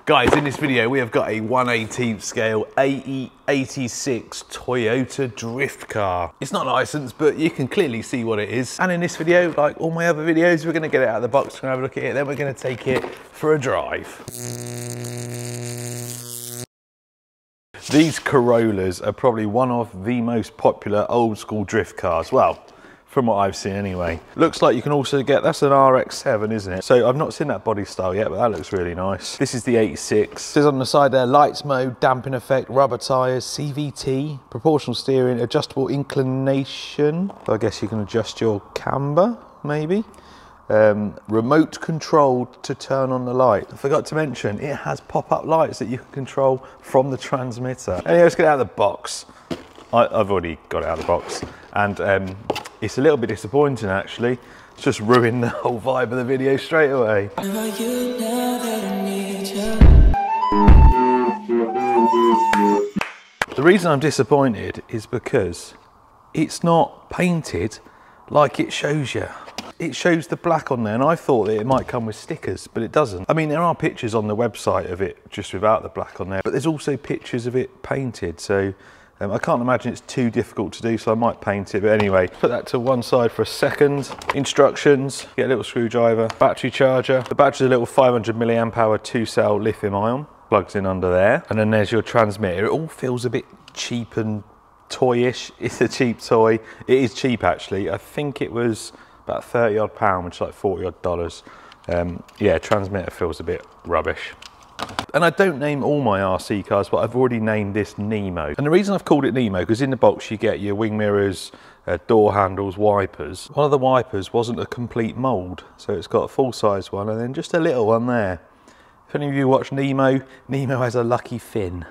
Guys, in this video we have got a 1/18 scale AE86 Toyota drift car. It's not licensed, but you can clearly see what it is. And in this video, like all my other videos, we're going to get it out of the box, we're going to have a look at it, then we're going to take it for a drive. These Corollas are probably one of the most popular old school drift cars. Well, from what I've seen anyway. Looks like you can also get, that's an RX-7, isn't it? So I've not seen that body style yet, but that looks really nice. This is the 86. It says on the side there, lights mode, damping effect, rubber tyres, CVT, proportional steering, adjustable inclination. So I guess you can adjust your camber, maybe. Remote controlled to turn on the light. I forgot to mention, it has pop-up lights that you can control from the transmitter. Anyway, let's get it out of the box. I've already got it out of the box. And it's a little bit disappointing actually. It's just ruined the whole vibe of the video straight away. The reason I'm disappointed is because it's not painted like it shows you. It shows the black on there, and I thought that it might come with stickers, but it doesn't. I mean, there are pictures on the website of it just without the black on there, but there's also pictures of it painted, so I can't imagine it's too difficult to do, so I might paint it. But anyway, put that to one side for a second. Instructions, get a little screwdriver, battery charger. The battery's a little 500 milliamp hour 2-cell lithium ion, plugs in under there. And then there's your transmitter. It all feels a bit cheap and toyish. It's a cheap toy. It is cheap actually. I think it was about 30 odd pound, which is like 40 odd dollars. Yeah, transmitter feels a bit rubbish. And I don't name all my RC cars, but I've already named this Nemo. And the reason I've called it Nemo, because in the box you get your wing mirrors, door handles, wipers. One of the wipers wasn't a complete mould, so it's got a full-size one and then just a little one there. If any of you watch Nemo, Nemo has a lucky fin.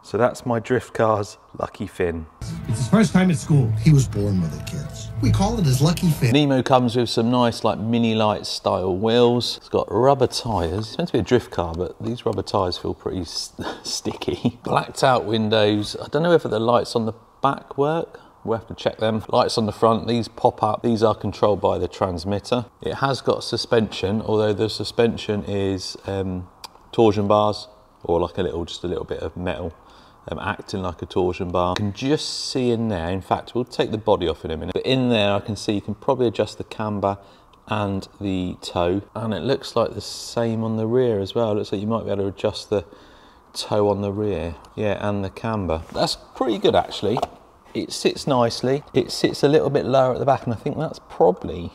So that's my drift car's lucky fin. It's his first time at school. He was born with it, kids. We call it his lucky fin. Nemo comes with some nice like mini light style wheels. It's got rubber tyres. It's meant to be a drift car, but these rubber tyres feel pretty sticky. Blacked out windows. I don't know if the lights on the back work. We'll have to check them. Lights on the front, these pop up. These are controlled by the transmitter. It has got suspension, although the suspension is torsion bars, or like just a little bit of metal. Acting like a torsion bar. You can just see in there, in fact we'll take the body off in a minute, but in there I can see you can probably adjust the camber and the toe, and it looks like the same on the rear as well. It looks like you might be able to adjust the toe on the rear, yeah, and the camber. That's pretty good actually. It sits nicely. It sits a little bit lower at the back, and I think that's probably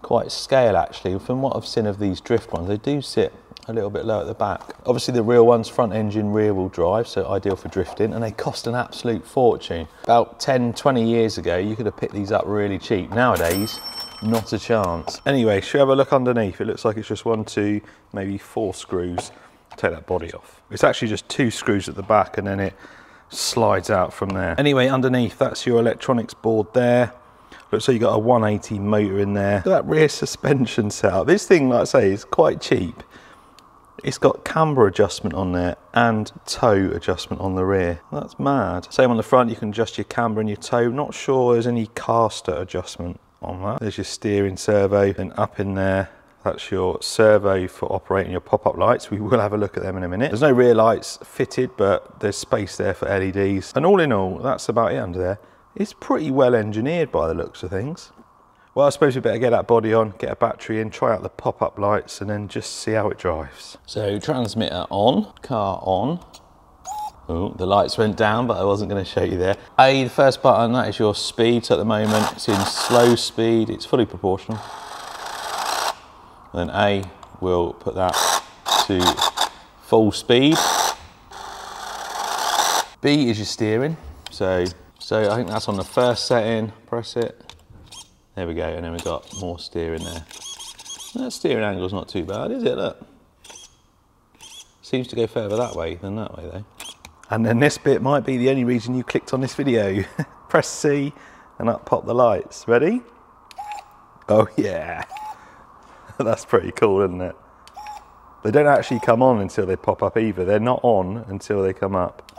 quite scale actually. From what I've seen of these drift ones, they do sit a little bit low at the back. Obviously the real ones, front engine, rear wheel drive, so ideal for drifting, and they cost an absolute fortune. About 10, 20 years ago, you could have picked these up really cheap. Nowadays, not a chance. Anyway, should we have a look underneath? It looks like it's just 1, 2, maybe 4 screws. Take that body off. It's actually just 2 screws at the back, and then it slides out from there. Anyway, underneath, that's your electronics board there. Looks like you got a 180 motor in there. Look at that rear suspension setup. This thing, like I say, is quite cheap. It's got camber adjustment on there and toe adjustment on the rear. That's mad. Same on the front, you can adjust your camber and your toe. Not sure there's any caster adjustment on that. There's your steering servo, and up in there, that's your servo for operating your pop-up lights. We will have a look at them in a minute. There's no rear lights fitted, but there's space there for LEDs. And all in all, that's about it under there. It's pretty well engineered by the looks of things. Well, I suppose we better get that body on, get a battery in, try out the pop-up lights, and then just see how it drives. So transmitter on, car on. Oh, the lights went down, but I wasn't going to show you there. The first button, that is your speed. So at the moment, it's in slow speed. It's fully proportional. And then A, we'll put that to full speed. B is your steering. So I think that's on the first setting. Press it. There we go, and then we've got more steering there. That steering angle's not too bad, is it? Look. Seems to go further that way than that way though. And then this bit might be the only reason you clicked on this video. Press C and up pop the lights. Ready? Oh yeah. That's pretty cool, isn't it? They don't actually come on until they pop up either. They're not on until they come up.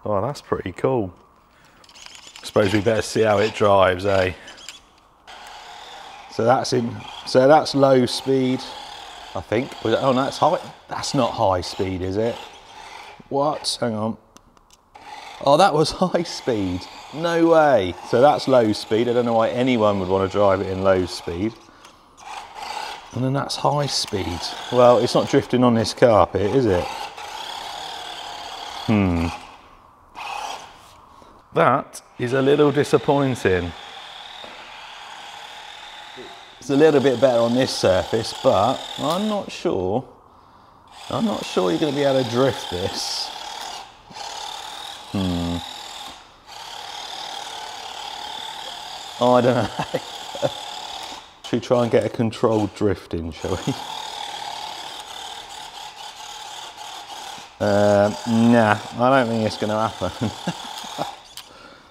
Oh, that's pretty cool. Suppose we better see how it drives, eh? So that's low speed. I think. Oh, no, that's high. That's not high speed, is it? What? Hang on. Oh, that was high speed. No way. So that's low speed. I don't know why anyone would want to drive it in low speed. And then that's high speed. Well, it's not drifting on this carpet, is it? That is a little disappointing. It's a little bit better on this surface, but I'm not sure. I'm not sure you're going to be able to drift this. Oh, I don't know. Should we try and get a controlled drift in, shall we? Nah, I don't think it's going to happen.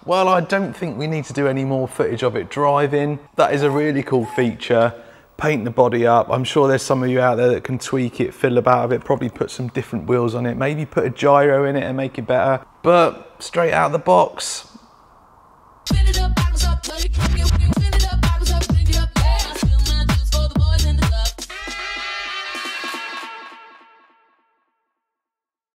Well, I don't think we need to do any more footage of it driving. That is a really cool feature. Paint the body up. I'm sure there's some of you out there that can tweak it, fiddle about with it, probably put some different wheels on it, maybe put a gyro in it and make it better. But straight out of the box,